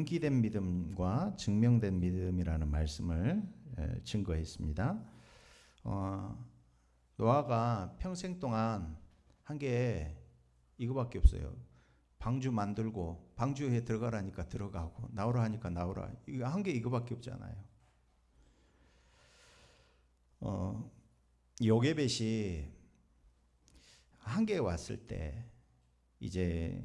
암기된 믿음과 증명된 믿음이라는 말씀을 증거했습니다. 노아가 평생 동안 한 게 이거밖에 없어요. 방주 만들고 방주에 들어가라니까 들어가고 나오라 하니까 나오라. 이거 한 게 이거밖에 없잖아요. 요게벳이 한계에 왔을 때 이제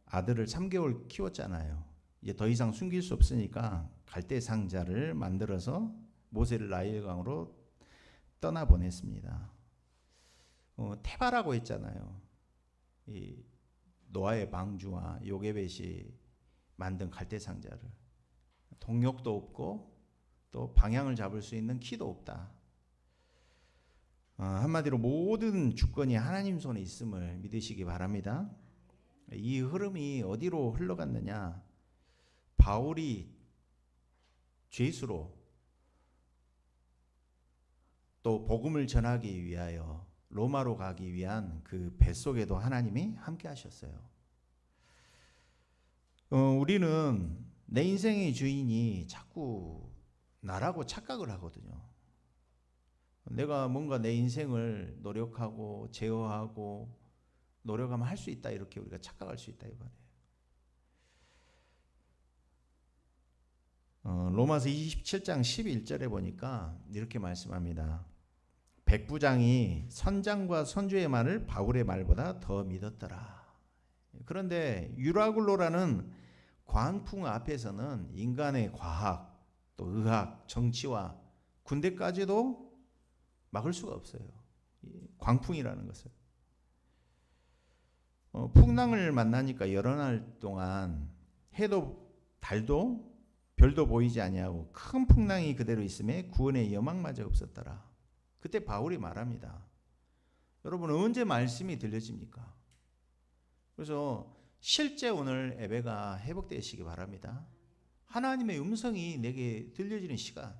아들을 3개월 키웠잖아요. 이제 더 이상 숨길 수 없으니까 갈대 상자를 만들어서 모세를 나일강으로 떠나보냈습니다. 테바라고 했잖아요. 이 노아의 방주와 요게벳이 만든 갈대 상자를. 동력도 없고 또 방향을 잡을 수 있는 키도 없다. 한마디로 모든 주권이 하나님 손에 있음을 믿으시기 바랍니다. 이 흐름이 어디로 흘러갔느냐? 바울이 죄수로 또 복음을 전하기 위하여 로마로 가기 위한 그 뱃속에도 하나님이 함께 하셨어요. 우리는 내 인생의 주인이 자꾸 나라고 착각을 하거든요. 내가 뭔가 내 인생을 노력하고 제어하고 노력하면 할 수 있다, 이렇게 우리가 착각할 수 있다 이거예요. 로마서 27장 11절에 보니까 이렇게 말씀합니다. 백부장이 선장과 선주의 말을 바울의 말보다 더 믿었더라. 그런데 유라굴로라는 광풍 앞에서는 인간의 과학, 또 의학, 정치와 군대까지도 막을 수가 없어요. 광풍이라는 것을. 풍랑을 만나니까 여러 날 동안 해도 달도 별도 보이지 아니하고 큰 풍랑이 그대로 있음에 구원의 여망마저 없었더라. 그때 바울이 말합니다. 여러분, 언제 말씀이 들려집니까? 그래서 실제 오늘 예배가 회복되시기 바랍니다. 하나님의 음성이 내게 들려지는 시간.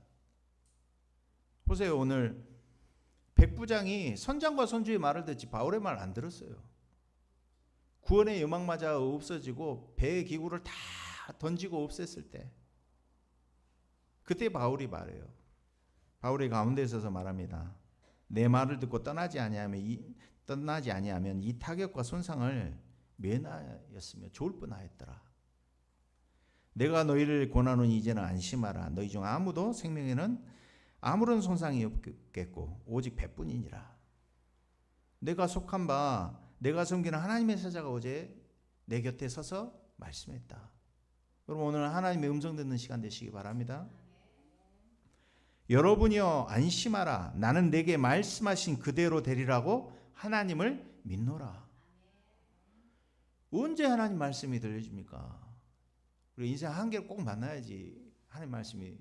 보세요. 오늘 백부장이 선장과 선주의 말을 듣지 바울의 말 안 들었어요. 구원의 여망마저 없어지고 배의 기구를 다 던지고 없앴을 때, 그때 바울이 말해요. 바울이 가운데 서서 말합니다. 내 말을 듣고 떠나지 아니하면 이 타격과 손상을 면하였으며 좋을 뻔하였더라. 내가 너희를 권하노니 이제는 안심하라. 너희 중 아무도 생명에는 아무런 손상이 없겠고 오직 배뿐이니라. 내가 속한 바 내가 섬기는 하나님의 사자가 어제 내 곁에 서서 말씀했다. 여러분, 오늘 하나님의 음성 듣는 시간 되시기 바랍니다. 여러분이여 안심하라. 나는 내게 말씀하신 그대로 되리라고 하나님을 믿노라. 언제 하나님 말씀이 들려집니까? 우리 인생 한계를 꼭 만나야지 하나님 말씀이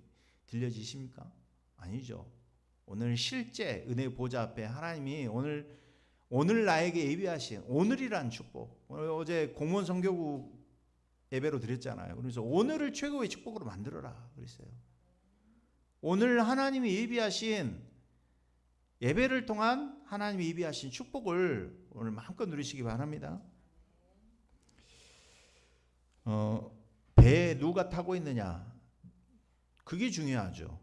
들려지십니까? 아니죠. 오늘 실제 은혜 보좌 앞에 하나님이 오늘 나에게 예비하신 오늘이란 축복. 어제 공무원 선교국 예배로 드렸잖아요. 그래서 오늘을 최고의 축복으로 만들어라 그랬어요. 오늘 하나님이 예비하신 예배를 통한 하나님이 예비하신 축복을 오늘 마음껏 누리시기 바랍니다. 배에 누가 타고 있느냐, 그게 중요하죠.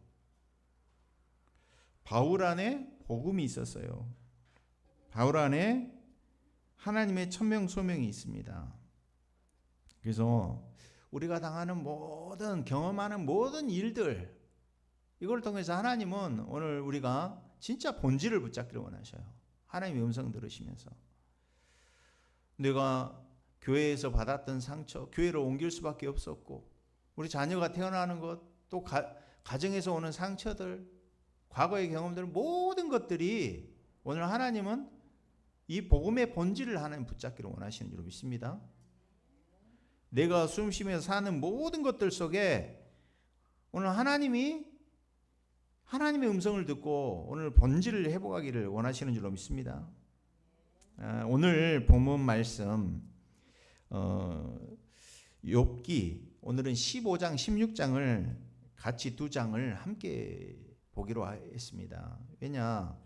바울 안에 복음이 있었어요. 바울 안에 하나님의 천명 소명이 있습니다. 그래서 우리가 당하는 모든, 경험하는 모든 일들, 이걸 통해서 하나님은 오늘 우리가 진짜 본질을 붙잡기를 원하셔요. 하나님의 음성 들으시면서 내가 교회에서 받았던 상처, 교회로 옮길 수밖에 없었고, 우리 자녀가 태어나는 것, 또 가정에서 오는 상처들, 과거의 경험들, 모든 것들이 오늘 하나님은 이 복음의 본질을 하나님 붙잡기를 원하시는 줄 믿습니다. 내가 숨쉬면서 사는 모든 것들 속에 오늘 하나님의 음성을 듣고 오늘 본질을 회복하기를 원하시는 줄로 믿습니다. 오늘 본문 말씀 욥기, 오늘은 15장 16장을 같이 두 장을 함께 보기로 했습니다. 왜냐,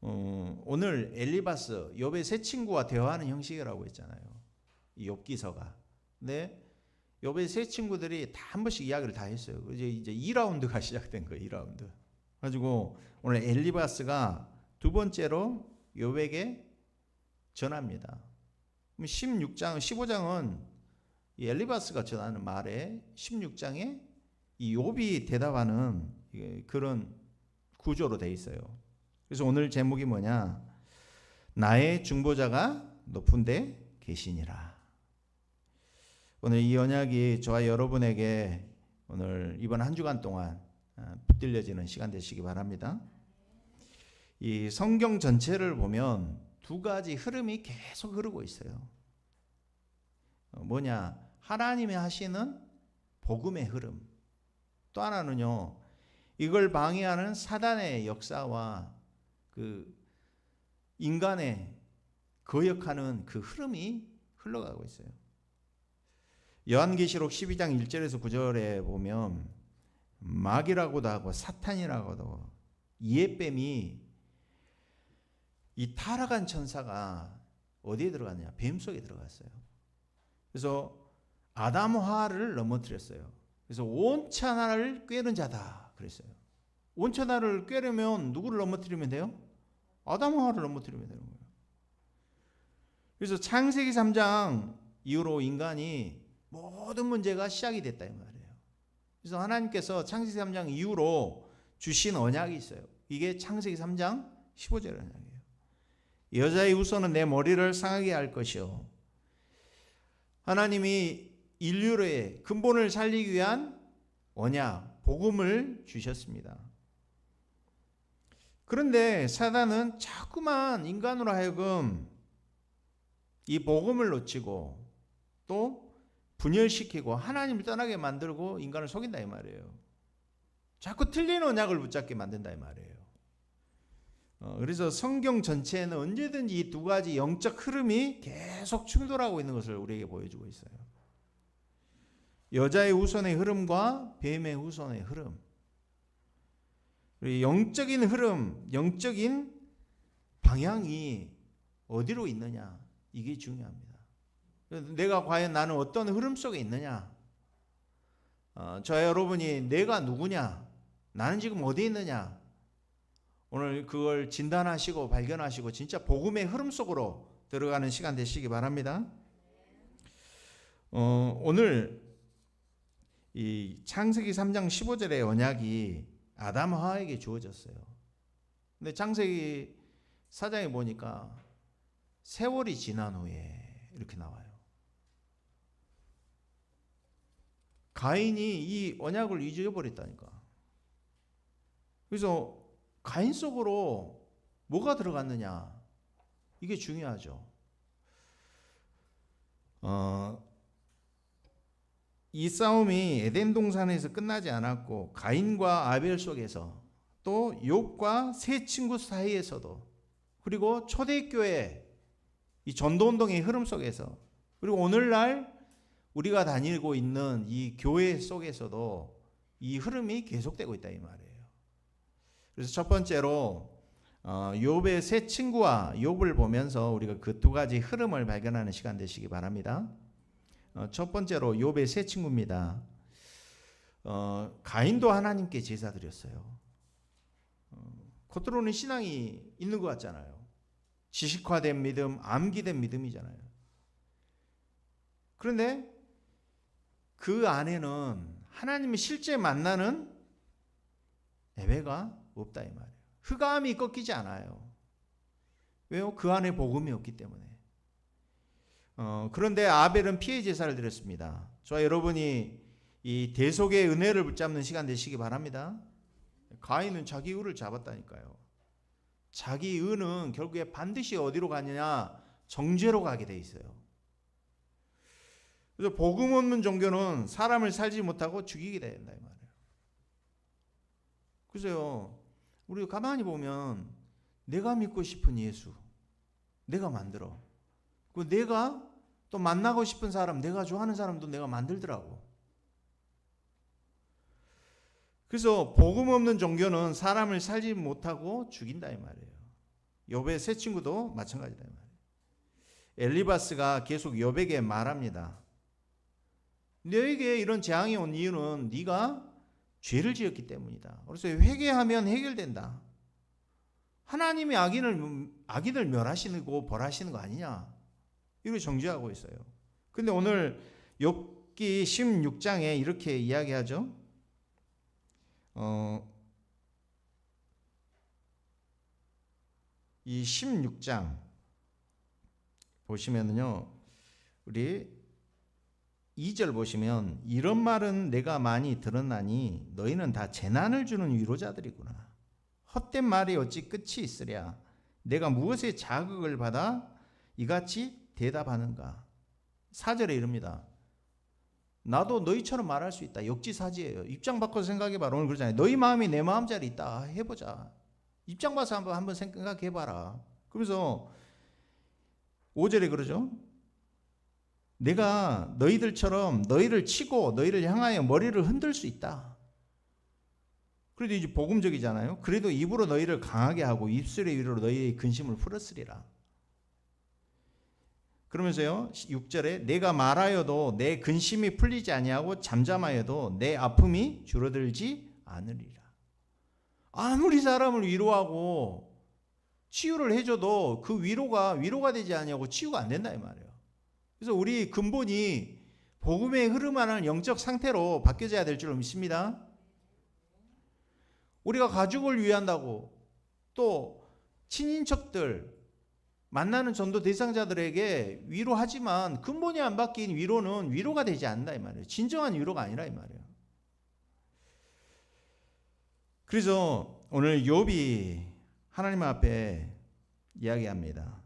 오늘 엘리바스, 욥의 세 친구와 대화하는 형식이라고 했잖아요. 이 욥기서가. 근데 욥의 세 친구들이 다 한 번씩 이야기를 다 했어요. 이제 2라운드가 시작된 거예요. 2라운드. 가지고 오늘 엘리바스가 두 번째로 욥에게 전합니다. 16장, 15장은 이 엘리바스가 전하는 말에 16장에 이 욥이 대답하는 그런 구조로 돼 있어요. 그래서 오늘 제목이 뭐냐? 나의 중보자가 높은 데 계시니라. 오늘 이 언약이 저와 여러분에게 오늘 이번 한 주간 동안 붙들려지는 시간 되시기 바랍니다. 이 성경 전체를 보면 두 가지 흐름이 계속 흐르고 있어요. 뭐냐? 하나님이 하시는 복음의 흐름. 또 하나는요, 이걸 방해하는 사단의 역사와 그 인간의 거역하는 그 흐름이 흘러가고 있어요. 요한계시록 12장 1절에서 9절에 보면 마귀라고도 하고 사탄이라고도 하고 이에뱀이 이 타락한 천사가 어디에 들어갔냐? 뱀 속에 들어갔어요. 그래서 아담 하와를 넘어뜨렸어요. 그래서 온 천하를 꿰는 자다 그랬어요. 온 천하를 꿰려면 누구를 넘어뜨리면 돼요? 아담 하와를 넘어뜨리면 되는 거예요. 그래서 창세기 3장 이후로 인간이 모든 문제가 시작이 됐다 이 말이에요. 그래서 하나님께서 창세기 3장 이후로 주신 언약이 있어요. 이게 창세기 3장 15절 언약이에요. 여자의 후손은 내 머리를 상하게 할 것이요. 하나님이 인류의 근본을 살리기 위한 언약, 복음을 주셨습니다. 그런데 사단은 자꾸만 인간으로 하여금 이 복음을 놓치고 또 분열시키고 하나님을 떠나게 만들고 인간을 속인다 이 말이에요. 자꾸 틀린 언약을 붙잡게 만든다 이 말이에요. 그래서 성경 전체에는 언제든지 이 두 가지 영적 흐름이 계속 충돌하고 있는 것을 우리에게 보여주고 있어요. 여자의 후손의 흐름과 뱀의 후손의 흐름. 영적인 흐름, 영적인 방향이 어디로 있느냐, 이게 중요합니다. 내가 과연 나는 어떤 흐름 속에 있느냐, 저와 여러분이 내가 누구냐, 나는 지금 어디에 있느냐, 오늘 그걸 진단하시고 발견하시고 진짜 복음의 흐름 속으로 들어가는 시간 되시기 바랍니다. 오늘 이 창세기 3장 15절의 언약이 아담 하와에게 주어졌어요. 근데 창세기 4장에 보니까 세월이 지난 후에 이렇게 나와요. 가인이 이 언약을 잊어버렸다니까. 그래서 가인 속으로 뭐가 들어갔느냐, 이게 중요하죠. 이 싸움이 에덴 동산에서 끝나지 않았고 가인과 아벨 속에서 또 욥과 세 친구 사이에서도, 그리고 초대교회 이 전도운동의 흐름 속에서, 그리고 오늘날 우리가 다니고 있는 이 교회 속에서도 이 흐름이 계속되고 있다 이 말이에요. 그래서 첫 번째로 욥의 세 친구와 욥을 보면서 우리가 그 두 가지 흐름을 발견하는 시간 되시기 바랍니다. 첫 번째로 욥의 세 친구입니다. 가인도 하나님께 제사 드렸어요. 겉으로는 신앙이 있는 것 같잖아요. 지식화된 믿음, 암기된 믿음이잖아요. 그런데 그 안에는 하나님이 실제 만나는 예배가 없다 이 말이에요. 흑암이 꺾이지 않아요. 왜요? 그 안에 복음이 없기 때문에. 그런데 아벨은 피해 제사를 드렸습니다. 저와 여러분이 이 대속의 은혜를 붙잡는 시간 되시기 바랍니다. 가인은 자기 의를 잡았다니까요. 자기 의는 결국에 반드시 어디로 가느냐? 정죄로 가게 돼 있어요. 그래서 복음 없는 종교는 사람을 살지 못하고 죽이게 된다 이 말이에요. 그래서요, 우리 가만히 보면 내가 믿고 싶은 예수, 내가 만들어. 그 내가 또 만나고 싶은 사람, 내가 좋아하는 사람도 내가 만들더라고. 그래서 복음 없는 종교는 사람을 살지 못하고 죽인다 이 말이에요. 욥의 세 친구도 마찬가지다 이 말이에요. 엘리바스가 계속 욥에게 말합니다. 너에게 이런 재앙이 온 이유는 네가 죄를 지었기 때문이다. 그래서 회개하면 해결된다. 하나님이 악인을 멸하시고 벌하시는 거 아니냐, 이렇게 정죄하고 있어요. 근데 오늘 욥기 16장에 이렇게 이야기하죠. 이 16장 보시면은요, 우리 2절 보시면 이런 말은 내가 많이 들었나니 너희는 다 재난을 주는 위로자들이구나. 헛된 말이 어찌 끝이 있으랴. 내가 무엇에 자극을 받아 이같이 대답하는가. 4절에 이릅니다. 나도 너희처럼 말할 수 있다. 역지사지예요. 입장 바꿔서 생각해봐라. 오늘 그러잖아요. 너희 마음이 내 마음자리 있다. 해보자. 입장 봐서 한번 생각해봐라. 그러면서 5절에 그러죠. 내가 너희들처럼 너희를 치고 너희를 향하여 머리를 흔들 수 있다. 그래도 이제 복음적이잖아요. 그래도 입으로 너희를 강하게 하고 입술의 위로 너희의 근심을 풀었으리라. 그러면서요, 6절에 내가 말하여도 내 근심이 풀리지 아니하고 잠잠하여도 내 아픔이 줄어들지 않으리라. 아무리 사람을 위로하고 치유를 해줘도 그 위로가 되지 아니하고 치유가 안 된다 이 말이에요. 그래서 우리 근본이 복음의 흐름하는 영적 상태로 바뀌어져야 될 줄 믿습니다. 우리가 가족을 위한다고 또 친인척들 만나는 전도 대상자들에게 위로하지만 근본이 안 바뀐 위로는 위로가 되지 않는다 이 말이에요. 진정한 위로가 아니라 이 말이에요. 그래서 오늘 욥이 하나님 앞에 이야기합니다.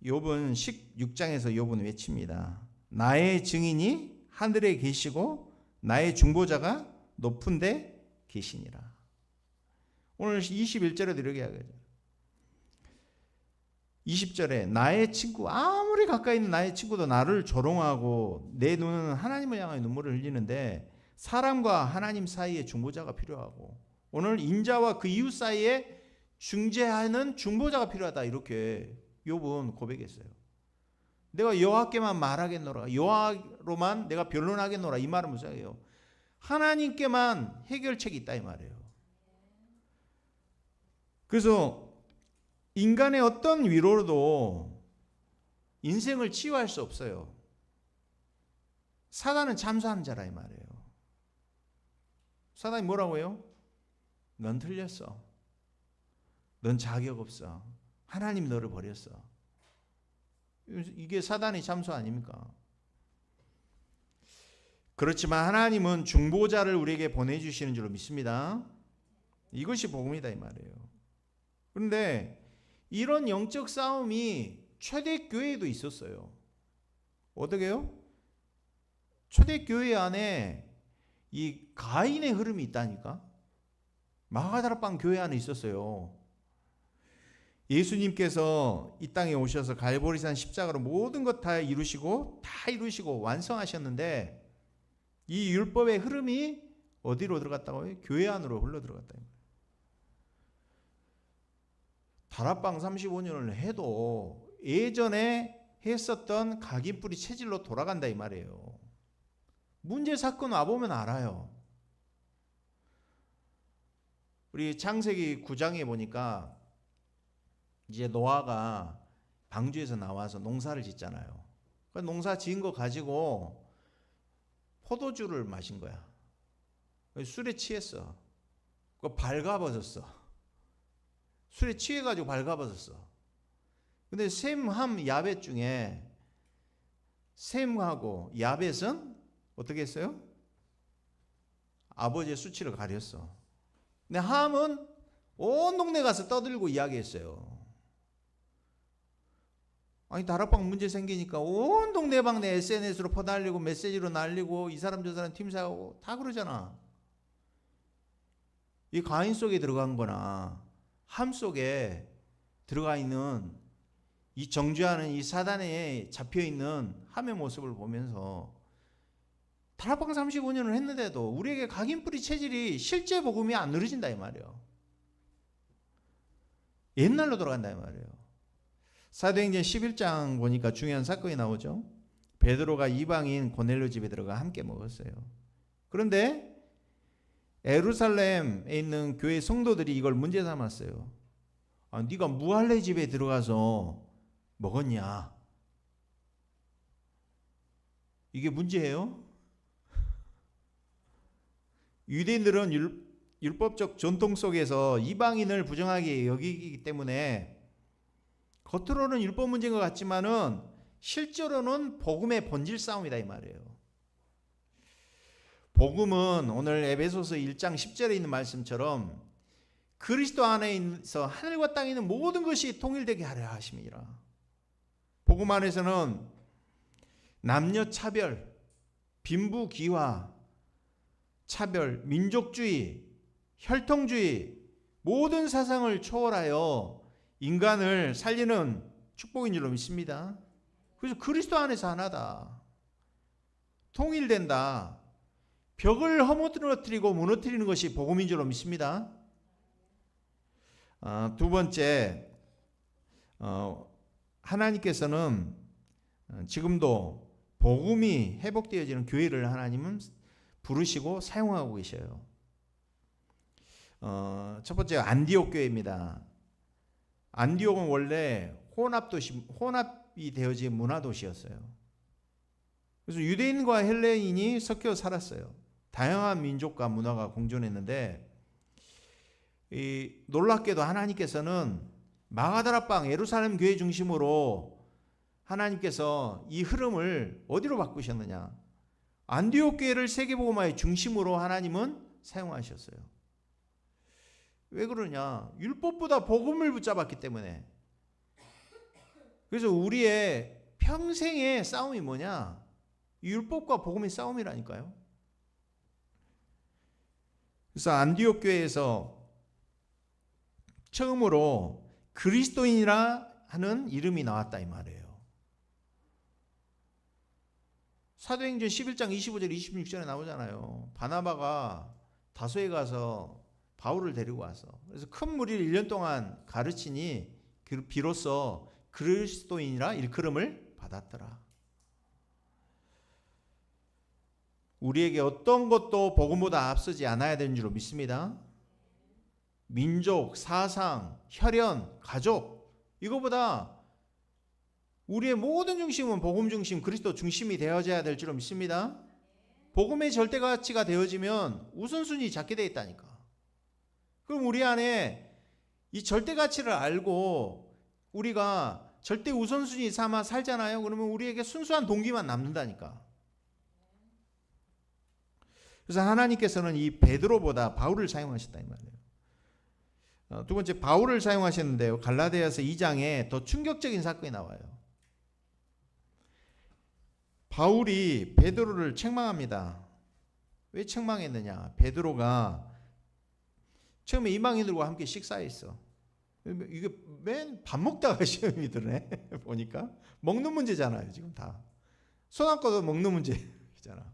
욥은 16장에서 욥은 외칩니다. 나의 증인이 하늘에 계시고 나의 중보자가 높은 데 계시니라. 오늘 21절에도 이렇게 이야기하죠. 20절에 나의 친구, 아무리 가까이 있는 나의 친구도 나를 조롱하고 내 눈은 하나님을 향하여 눈물을 흘리는데 사람과 하나님 사이에 중보자가 필요하고 오늘 인자와 그 이웃 사이에 중재하는 중보자가 필요하다. 이렇게 욥은 고백했어요. 내가 여호와께만 말하겠노라. 여호와로만 내가 변론하겠노라. 이 말은 무슨 얘기예요? 하나님께만 해결책이 있다 이 말이에요. 그래서 인간의 어떤 위로로도 인생을 치유할 수 없어요. 사단은 참소하는 자라 이 말이에요. 사단이 뭐라고 해요? 넌 틀렸어. 넌 자격 없어. 하나님 너를 버렸어. 이게 사단의 참소 아닙니까? 그렇지만 하나님은 중보자를 우리에게 보내주시는 줄로 믿습니다. 이것이 복음이다 이 말이에요. 그런데 이런 영적 싸움이 초대교회에도 있었어요. 어떻게요? 초대교회 안에 이 가인의 흐름이 있다니까. 마가다락방 교회 안에 있었어요. 예수님께서 이 땅에 오셔서 갈보리산 십자가로 모든 것 다 이루시고 완성하셨는데 이 율법의 흐름이 어디로 들어갔다고요? 교회 안으로 흘러 들어갔다. 다락방 35년을 해도 예전에 했었던 각인뿌리 체질로 돌아간다 이 말이에요. 문제 사건 와보면 알아요. 우리 창세기 9장에 보니까 이제 노아가 방주에서 나와서 농사를 짓잖아요. 농사 지은 거 가지고 포도주를 마신 거야. 술에 취했어. 발가벗었어. 술에 취해가지고 발가벗었어. 근데 셈, 함, 야벳 중에 셈하고 야벳은 어떻게 했어요? 아버지의 수치를 가렸어. 근데 함은 온 동네 가서 떠들고 이야기했어요. 아니 다락방 문제 생기니까 온 동네방네 SNS로 퍼날리고 메시지로 날리고 이 사람 저 사람 팀사하고 다 그러잖아. 이 가인 속에 들어간 거나 함 속에 들어가 있는 이 정죄하는 이 사단에 잡혀있는 함의 모습을 보면서 다락방 35년을 했는데도 우리에게 각인뿌리 체질이 실제 복음이 안 누려진다 이 말이에요. 옛날로 돌아간다 이 말이에요. 사도행전 11장 보니까 중요한 사건이 나오죠. 베드로가 이방인 고넬료 집에 들어가 함께 먹었어요. 그런데 예루살렘에 있는 교회 성도들이 이걸 문제 삼았어요. 네가 무할례 집에 들어가서 먹었냐? 이게 문제예요. 유대인들은 율법적 전통 속에서 이방인을 부정하게 여기기 때문에 겉으로는 율법 문제인 것 같지만은 실제로는 복음의 본질 싸움이다 이 말이에요. 복음은 오늘 에베소서 1장 10절에 있는 말씀처럼 그리스도 안에서 하늘과 땅에 있는 모든 것이 통일되게 하려 하심이라. 복음 안에서는 남녀 차별, 빈부귀화, 차별, 민족주의, 혈통주의 모든 사상을 초월하여 인간을 살리는 축복인 줄로 믿습니다. 그래서 그리스도 안에서 하나다. 통일된다. 벽을 허무뜨리고 무너뜨리는 것이 복음인 줄로 믿습니다. 두 번째, 하나님께서는 지금도 복음이 회복되어지는 교회를 하나님은 부르시고 사용하고 계셔요. 첫 번째 안디옥 교회입니다. 안디옥은 원래 혼합이 되어진 문화도시였어요. 그래서 유대인과 헬레인이 섞여 살았어요. 다양한 민족과 문화가 공존했는데 놀랍게도 하나님께서는 마가다라방 예루살렘 교회 중심으로 하나님께서 이 흐름을 어디로 바꾸셨느냐? 안디옥 교회를 세계복음화의 중심으로 하나님은 사용하셨어요. 왜 그러냐? 율법보다 복음을 붙잡았기 때문에. 그래서 우리의 평생의 싸움이 뭐냐? 율법과 복음의 싸움이라니까요. 그래서 안디옥 교회에서 처음으로 그리스도인이라 하는 이름이 나왔다 이 말이에요. 사도행전 11장 25절 26절에 나오잖아요. 바나바가 다소에 가서 바울을 데리고 와서 그래서 큰 무리를 1년 동안 가르치니 비로소 그리스도인이라 일컬음을 받았더라. 우리에게 어떤 것도 복음보다 앞서지 않아야 되는 줄로 믿습니다. 민족, 사상, 혈연, 가족 이거보다 우리의 모든 중심은 복음 중심, 그리스도 중심이 되어져야 될 줄로 믿습니다. 복음의 절대가치가 되어지면 우선순위 잡게 되어 있다니까. 그럼 우리 안에 이 절대가치를 알고 우리가 절대 우선순위 삼아 살잖아요. 그러면 우리에게 순수한 동기만 남는다니까. 그래서 하나님께서는 이 베드로보다 바울을 사용하셨다 이 말이에요. 두 번째 바울을 사용하셨는데요. 갈라디아서 2장에 더 충격적인 사건이 나와요. 바울이 베드로를 책망합니다. 왜 책망했느냐? 베드로가 처음에 이방인들과 함께 식사했어. 이게 맨 밥 먹다가 시험이 드네. 보니까 먹는 문제잖아요. 지금 다 손 안 꺼도 먹는 문제잖아.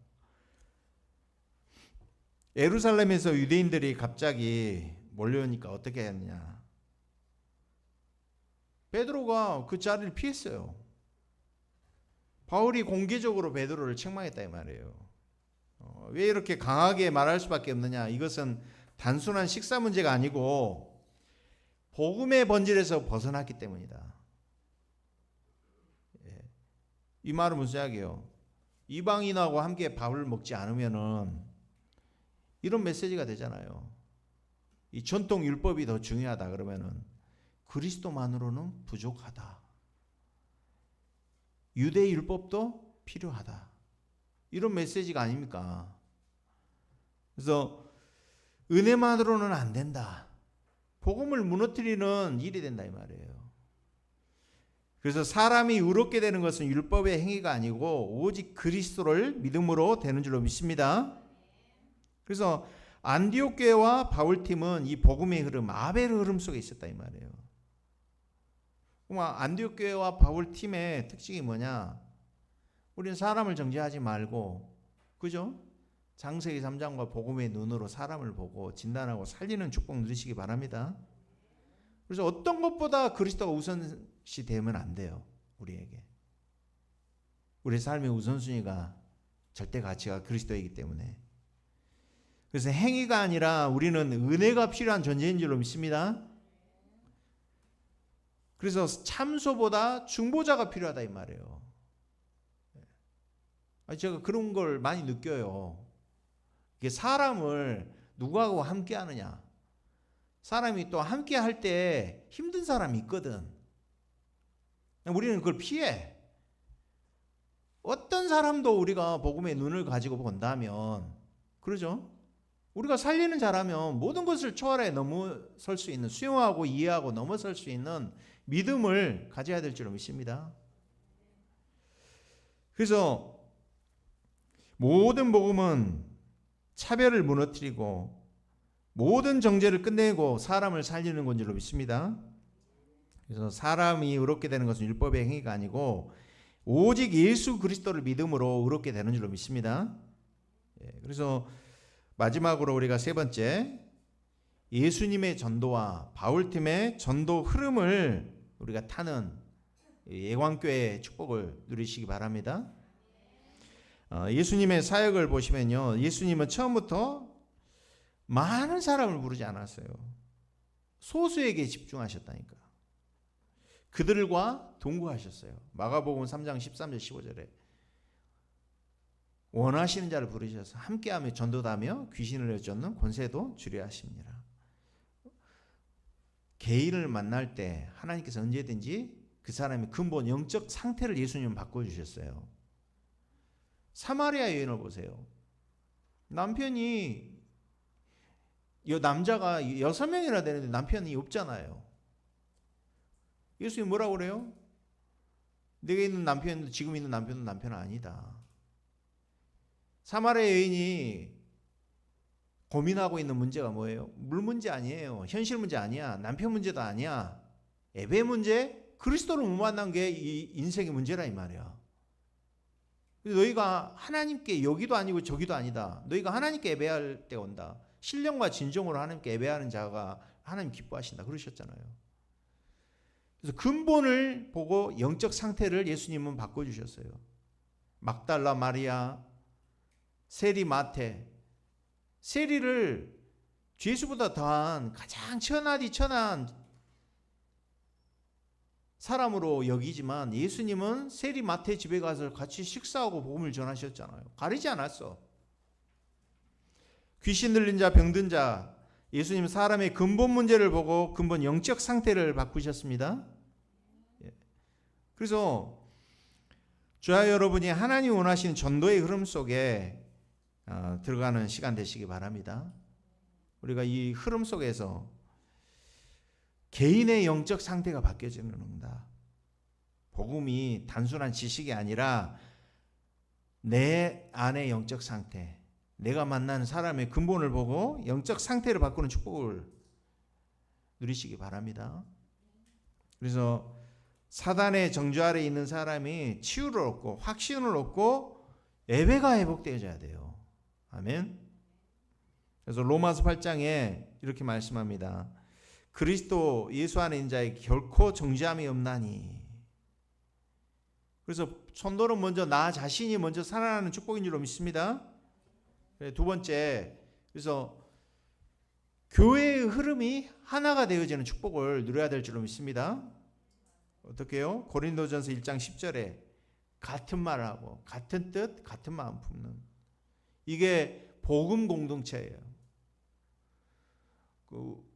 예루살렘에서 유대인들이 갑자기 몰려오니까 어떻게 했느냐? 베드로가 그 자리를 피했어요. 바울이 공개적으로 베드로를 책망했다 이 말이에요. 왜 이렇게 강하게 말할 수밖에 없느냐? 이것은 단순한 식사 문제가 아니고 복음의 본질에서 벗어났기 때문이다. 이 말은 무슨 이야기예요? 이방인하고 함께 밥을 먹지 않으면은 이런 메시지가 되잖아요. 이 전통 율법이 더 중요하다 그러면은 그리스도만으로는 부족하다. 유대 율법도 필요하다. 이런 메시지가 아닙니까? 그래서 은혜만으로는 안 된다. 복음을 무너뜨리는 일이 된다 이 말이에요. 그래서 사람이 의롭게 되는 것은 율법의 행위가 아니고 오직 그리스도를 믿음으로 되는 줄로 믿습니다. 그래서 안디옥 교회와 바울팀은 이 복음의 흐름, 아벨의 흐름 속에 있었다 이 말이에요. 안디옥 교회와 바울팀의 특징이 뭐냐? 우리는 사람을 정죄하지 말고, 그죠? 창세기 3장과 복음의 눈으로 사람을 보고 진단하고 살리는 축복 누리시기 바랍니다. 그래서 어떤 것보다 그리스도가 우선시 되면 안 돼요. 우리에게. 우리 삶의 우선순위가 절대 가치가 그리스도이기 때문에. 그래서 행위가 아니라 우리는 은혜가 필요한 존재인 줄로 믿습니다. 그래서 참소보다 중보자가 필요하다 이 말이에요. 제가 그런 걸 많이 느껴요. 이게 사람을 누구하고 함께 하느냐. 사람이 또 함께 할 때 힘든 사람이 있거든. 우리는 그걸 피해. 어떤 사람도 우리가 복음의 눈을 가지고 본다면, 그러죠? 우리가 살리는 자라면 모든 것을 초월해 넘어설 수 있는, 수용하고 이해하고 넘어설 수 있는 믿음을 가져야 될 줄 믿습니다. 그래서 모든 복음은 차별을 무너뜨리고 모든 정죄를 끝내고 사람을 살리는 건 줄로 믿습니다. 그래서 사람이 의롭게 되는 것은 율법의 행위가 아니고 오직 예수 그리스도를 믿음으로 의롭게 되는 줄로 믿습니다. 그래서 마지막으로 우리가 세 번째, 예수님의 전도와 바울팀의 전도 흐름을 우리가 타는 예광교회의 축복을 누리시기 바랍니다. 예수님의 사역을 보시면요, 예수님은 처음부터 많은 사람을 부르지 않았어요. 소수에게 집중하셨다니까. 그들과 동거하셨어요. 마가복음 3장 13절 15절에 원하시는 자를 부르셔서 함께하며 전도하며 귀신을 내쫓는 권세도 주려 하십니다. 개인을 만날 때 하나님께서 언제든지 그 사람의 근본 영적 상태를 예수님은 바꿔주셨어요. 사마리아 여인을 보세요. 남편이, 이 남자가 6명이나 되는데 남편이 없잖아요. 예수님이 뭐라고 그래요? 내가 있는 남편도 지금 있는 남편은 남편은 아니다. 사마리아 여인이 고민하고 있는 문제가 뭐예요? 물 문제 아니에요. 현실 문제 아니야. 남편 문제도 아니야. 예배 문제? 그리스도를 못 만난 게 이 인생의 문제라 이 말이야. 너희가 하나님께 여기도 아니고 저기도 아니다. 너희가 하나님께 예배할 때 온다. 신령과 진정으로 하나님께 예배하는 자가 하나님 기뻐하신다. 그러셨잖아요. 그래서 근본을 보고 영적 상태를 예수님은 바꿔주셨어요. 막달라 마리아, 세리 마태, 세리를 예수보다 더한 가장 천하디 천한 사람으로 여기지만 예수님은 세리 마태 집에 가서 같이 식사하고 복음을 전하셨잖아요. 가리지 않았어. 귀신 들린 자, 병든 자, 예수님은 사람의 근본 문제를 보고 근본 영적 상태를 바꾸셨습니다. 그래서 저와 여러분이 하나님 원하시는 전도의 흐름 속에 들어가는 시간 되시기 바랍니다. 우리가 이 흐름 속에서 개인의 영적 상태가 바뀌어지는 겁니다. 복음이 단순한 지식이 아니라 내 안의 영적 상태, 내가 만나는 사람의 근본을 보고 영적 상태를 바꾸는 축복을 누리시기 바랍니다. 그래서 사단의 정죄 아래 있는 사람이 치유를 얻고 확신을 얻고 예배가 회복되어져야 돼요. 아멘. 그래서 로마서 8장에 이렇게 말씀합니다. 그리스도 예수 안에 있는 자에게 결코 정죄함이 없나니. 그래서 전도는 먼저 나 자신이 먼저 살아나는 축복인 줄로 믿습니다. 두 번째, 그래서 교회의 흐름이 하나가 되어지는 축복을 누려야 될 줄로 믿습니다. 어떻게 해요? 고린도전서 1장 10절에 같은 말을 하고 같은 뜻, 같은 마음 품는, 이게 복음 공동체예요.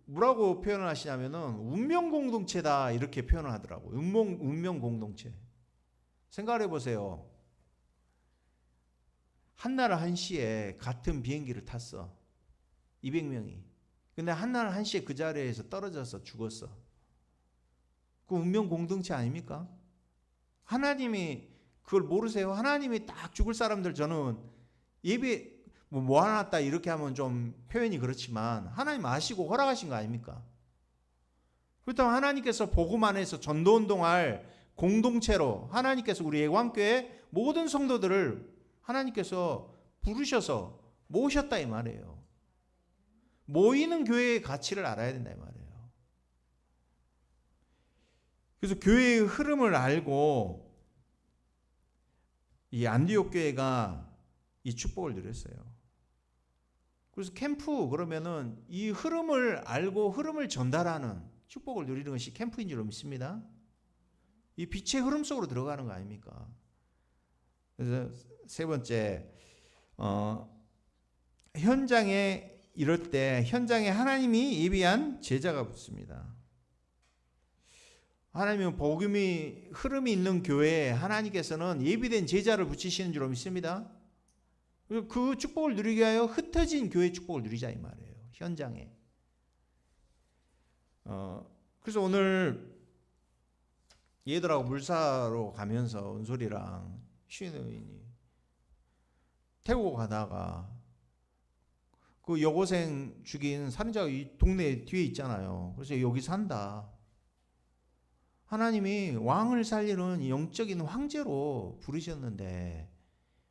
뭐라고 표현을 하시냐면은 운명 공동체다 이렇게 표현을 하더라고요. 운명 공동체. 생각을 해보세요. 한날 한시에 같은 비행기를 탔어. 200명이. 근데 한날 한시에 그 자리에서 떨어져서 죽었어. 그 운명 공동체 아닙니까? 하나님이 그걸 모르세요? 하나님이 딱 죽을 사람들 저는 예배 모아놨다 이렇게 하면 좀 표현이 그렇지만 하나님 아시고 허락하신 거 아닙니까? 그렇다면 하나님께서 복음 안에서 전도운동할 공동체로 하나님께서 우리 예광교회 모든 성도들을 하나님께서 부르셔서 모으셨다 이 말이에요. 모이는 교회의 가치를 알아야 된다 이 말이에요. 그래서 교회의 흐름을 알고 이 안디옥 교회가 이 축복을 누렸어요. 그래서 캠프 그러면은 이 흐름을 알고 흐름을 전달하는 축복을 누리는 것이 캠프인 줄 믿습니다. 이 빛의 흐름 속으로 들어가는 거 아닙니까? 그래서 세 번째, 현장에 이럴 때 현장에 하나님이 예비한 제자가 붙습니다. 하나님은 복음이 흐름이 있는 교회에 하나님께서는 예비된 제자를 붙이시는 줄 믿습니다. 그 축복을 누리게 하여 흩어진 교회 축복을 누리자 이 말이에요. 현장에. 그래서 오늘 얘들하고 물사로 가면서 은솔이랑 쉬는이 태우고 가다가 그 여고생 죽인 살인자가 이 동네 뒤에 있잖아요. 그래서 여기 산다. 하나님이 왕을 살리는 영적인 황제로 부르셨는데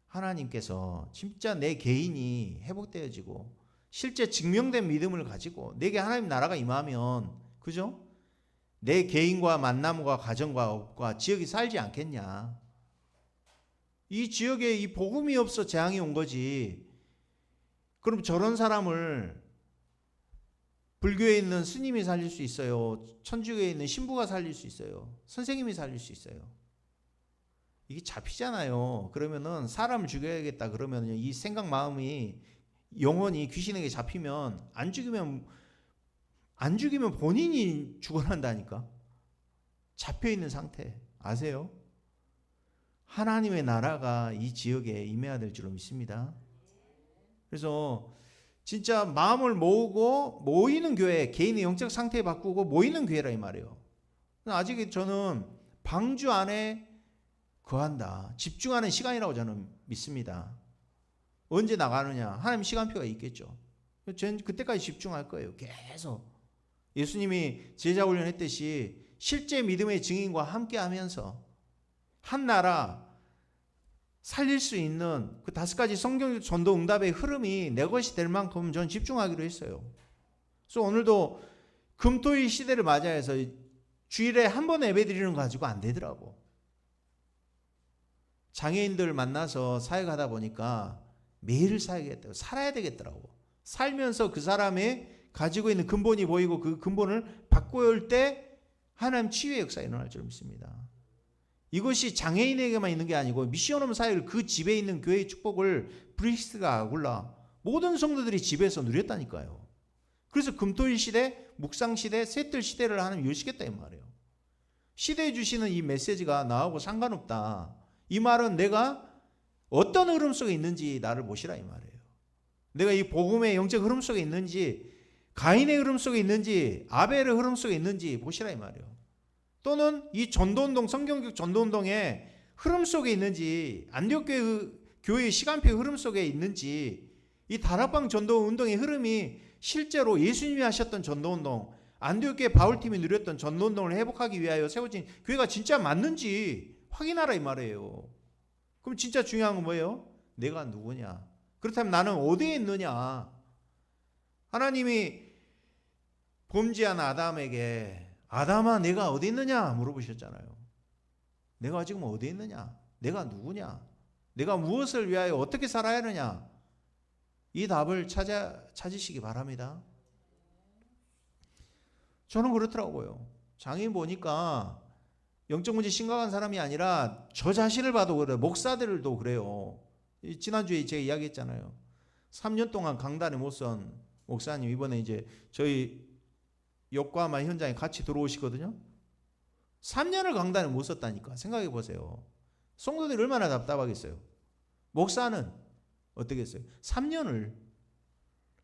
하나님께서 진짜 내 개인이 회복되어지고 실제 증명된 믿음을 가지고 내게 하나님 나라가 임하면, 그죠? 내 개인과 만남과 가정과 지역이 살지 않겠냐. 이 지역에 이 복음이 없어 재앙이 온 거지. 그럼 저런 사람을 불교에 있는 스님이 살릴 수 있어요. 천주교에 있는 신부가 살릴 수 있어요. 선생님이 살릴 수 있어요. 이게 잡히잖아요. 그러면은 사람을 죽여야겠다 그러면 이 생각 마음이 영혼이 귀신에게 잡히면 안 죽이면 본인이 죽어난다니까. 잡혀 있는 상태 아세요? 하나님의 나라가 이 지역에 임해야 될 줄로 믿습니다. 그래서 진짜 마음을 모으고 모이는 교회, 개인의 영적 상태 바꾸고 모이는 교회라 이 말이에요. 아직 저는 방주 안에 거한다. 집중하는 시간이라고 저는 믿습니다. 언제 나가느냐? 하나님 시간표가 있겠죠. 저는 그때까지 집중할 거예요. 계속. 예수님이 제자 훈련했듯이 실제 믿음의 증인과 함께 하면서 한 나라 살릴 수 있는 그 5가지 성경적 전도 응답의 흐름이 내 것이 될 만큼 저는 집중하기로 했어요. 그래서 오늘도 금토일 시대를 맞이해서 주일에 한 번 예배드리는 거 가지고 안 되더라고. 장애인들 만나서 사역하다 보니까 매일 사역했다고 살아야 되겠더라고. 살면서 그 사람의 가지고 있는 근본이 보이고 그 근본을 바꿔올 때 하나님 치유의 역사가 일어날 줄 믿습니다. 이것이 장애인에게만 있는 게 아니고 미션홈 사역을 그 집에 있는 교회의 축복을 브리스트가 아굴라 모든 성도들이 집에서 누렸다니까요. 그래서 금토일 시대, 묵상 시대, 셋들 시대를 하나님 열시겠다 이 말이에요. 시대에 주시는 이 메시지가 나하고 상관없다. 이 말은 내가 어떤 흐름 속에 있는지 나를 보시라 이 말이에요. 내가 이 복음의 영적 흐름 속에 있는지, 가인의 흐름 속에 있는지, 아벨의 흐름 속에 있는지 보시라 이 말이에요. 또는 이 전도운동, 성경적 전도운동의 흐름 속에 있는지, 안디옥 교회의 시간표 흐름 속에 있는지, 이 다락방 전도운동의 흐름이 실제로 예수님이 하셨던 전도운동, 안디옥 교회 바울팀이 누렸던 전도운동을 회복하기 위하여 세워진 교회가 진짜 맞는지 확인하라 이 말이에요. 그럼 진짜 중요한 건 뭐예요? 내가 누구냐? 그렇다면 나는 어디에 있느냐? 하나님이 범죄한 아담에게 아담아 내가 어디 있느냐 물어보셨잖아요. 내가 지금 어디 있느냐? 내가 누구냐? 내가 무엇을 위하여 어떻게 살아야 하느냐? 이 답을 찾으시기 바랍니다. 저는 그렇더라고요. 장애인 보니까 영적 문제 심각한 사람이 아니라 저 자신을 봐도 그래요. 목사들도 그래요. 지난주에 제가 이야기했잖아요. 3년 동안 강단에 못 선 목사님 이번에 이제 저희 욕과마 현장에 같이 들어오시거든요. 3년을 강단에 못 섰다니까. 생각해 보세요. 성도들이 얼마나 답답하겠어요. 목사는 어떻게 했어요? 3년을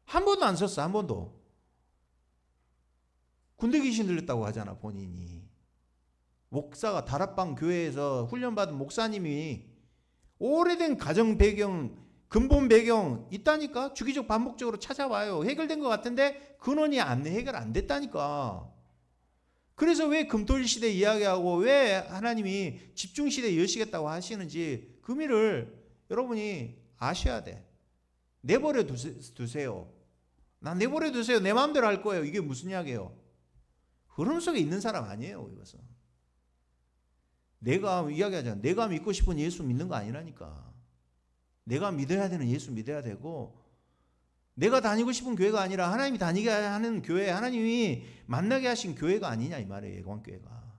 한 번도 안 섰어. 한 번도. 군대 귀신 들렸다고 하잖아 본인이. 목사가 다락방 교회에서 훈련받은 목사님이 오래된 가정 배경, 근본 배경 있다니까. 주기적 반복적으로 찾아와요. 해결된 것 같은데 근원이 해결 안 됐다니까. 그래서 왜 금토일 시대 이야기하고 왜 하나님이 집중시대 여시겠다고 하시는지 그 의미를 여러분이 아셔야 돼. 내버려 두세요. 나 내버려 두세요. 내 마음대로 할 거예요. 이게 무슨 이야기예요? 흐름 속에 있는 사람 아니에요. 이것은. 내가 이야기하잖아. 내가 믿고 싶은 예수 믿는 거 아니라니까. 내가 믿어야 되는 예수 믿어야 되고, 내가 다니고 싶은 교회가 아니라 하나님이 다니게 하는 교회, 하나님이 만나게 하신 교회가 아니냐 이 말이에요. 예관교회가.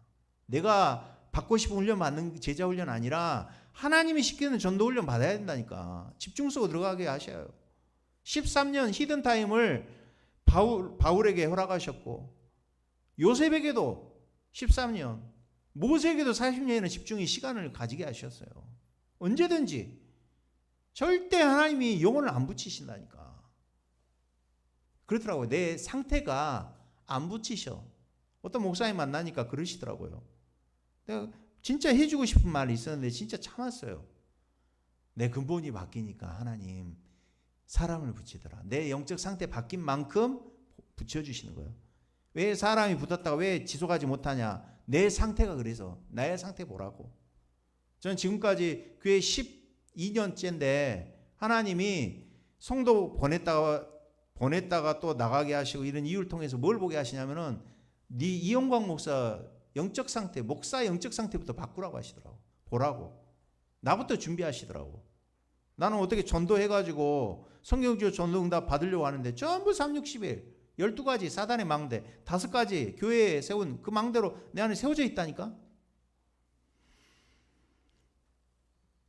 내가 받고 싶은 훈련 받는 제자 훈련 아니라 하나님이 시키는 전도 훈련 받아야 된다니까. 집중 쏘고 들어가게 하셔요. 13년 히든타임을 바울에게 허락하셨고, 요셉에게도 13년, 모세에게도 40년이나 집중의 시간을 가지게 하셨어요. 언제든지. 절대 하나님이 영혼을 안 붙이신다니까. 그렇더라고요. 내 상태가 안 붙이셔. 어떤 목사님 만나니까 그러시더라고요. 내가 진짜 해주고 싶은 말이 있었는데 진짜 참았어요. 내 근본이 바뀌니까 하나님 사람을 붙이더라. 내 영적 상태 바뀐 만큼 붙여주시는 거예요. 왜 사람이 붙었다가 왜 지속하지 못하냐? 내 상태가 그래서. 나의 상태 보라고. 저는 지금까지 교회 12년째인데 하나님이 성도 보냈다가 또 나가게 하시고 이런 이유를 통해서 뭘 보게 하시냐면은 네 이영광 목사 영적 상태, 목사 영적 상태부터 바꾸라고 하시더라고. 보라고. 나부터 준비하시더라고. 나는 어떻게 전도해가지고 성경주의 전도응답 받으려고 하는데 전부 360일 12가지 사단의 망대 5가지 교회에 세운 그 망대로 내 안에 세워져 있다니까.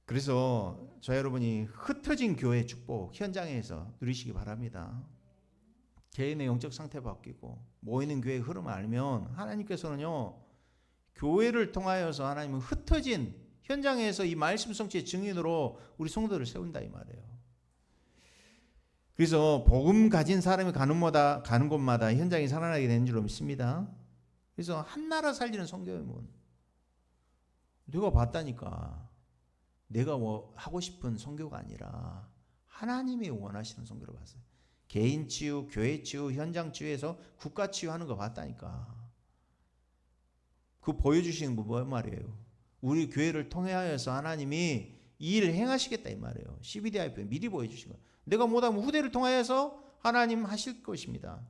그래서 저 여러분이 흩어진 교회 축복 현장에서 누리시기 바랍니다. 개인의 영적 상태 바뀌고 모이는 교회의 흐름을 알면 하나님께서는요 교회를 통하여서 하나님은 흩어진 현장에서 이 말씀 성취의 증인으로 우리 성도를 세운다 이 말이에요. 그래서 복음 가진 사람이 가는 곳마다 현장이 살아나게 되는 줄로 믿습니다. 그래서 한 나라 살리는 선교의 문. 누가 봤다니까. 내가 뭐 하고 싶은 선교가 아니라 하나님이 원하시는 선교를 봤어요. 개인 치유, 교회 치유, 현장 치유에서 국가 치유하는 거 봤다니까. 그 보여주시는 거 뭐란 말이에요. 우리 교회를 통하여서 하나님이 이 일을 행하시겠다 이 말이에요. CBDIF 미리 보여주신 거예요. 내가 못하면 후대를 통하여서 하나님 하실 것입니다.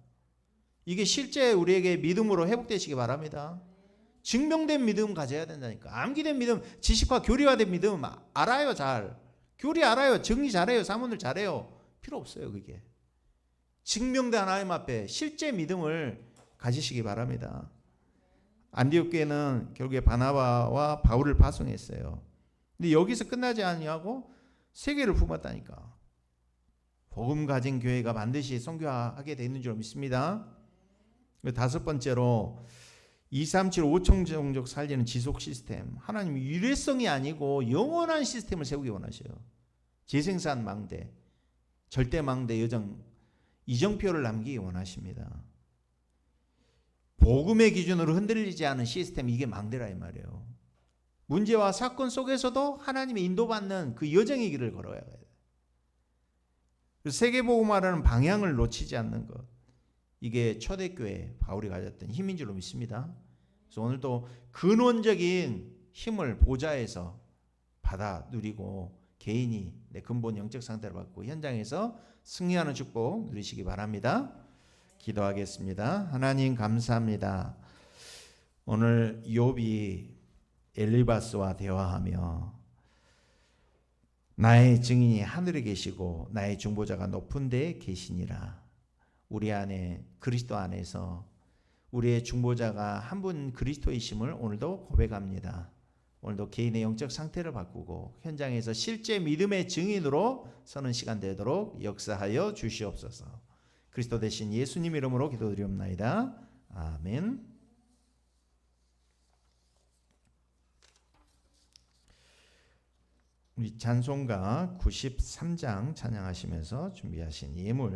이게 실제 우리에게 믿음으로 회복되시기 바랍니다. 증명된 믿음 가져야 된다니까. 암기된 믿음, 지식화 교리화된 믿음 알아요 잘. 교리 알아요. 정리 잘해요. 사문을 잘해요. 필요 없어요 그게. 증명된 하나님 앞에 실제 믿음을 가지시기 바랍니다. 안디옥 교회는 결국에 바나바와 바울을 파송했어요. 근데 여기서 끝나지 아니하고 세계를 품었다니까. 복음 가진 교회가 반드시 선교하게 되는 줄 믿습니다. 5번째로 237 5천 종족 살리는 지속 시스템. 하나님 일회성이 아니고 영원한 시스템을 세우기 원하셔요. 재생산 망대, 절대 망대 이정표를 남기기 원하십니다. 복음의 기준으로 흔들리지 않은 시스템, 이게 망대라 이 말이에요. 문제와 사건 속에서도 하나님의 인도받는 그 여정의 길을 걸어야 해요. 세계복음화라는 방향을 놓치지 않는 것, 이게 초대교회 바울이 가졌던 힘인 줄로 믿습니다. 그래서 오늘도 근원적인 힘을 보좌에서 받아 누리고 개인이 내 근본 영적 상태를 받고 현장에서 승리하는 축복 누리시기 바랍니다. 기도하겠습니다. 하나님 감사합니다. 오늘 욥이 엘리바스와 대화하며 나의 증인이 하늘에 계시고 나의 중보자가 높은 데에 계시니라. 우리 안에 그리스도 안에서 우리의 중보자가 한 분 그리스도이심을 오늘도 고백합니다. 오늘도 개인의 영적 상태를 바꾸고 현장에서 실제 믿음의 증인으로 서는 시간 되도록 역사하여 주시옵소서. 그리스도 대신 예수님 이름으로 기도드리옵나이다. 아멘. 우리 찬송가 93장 찬양하시면서 준비하신 예물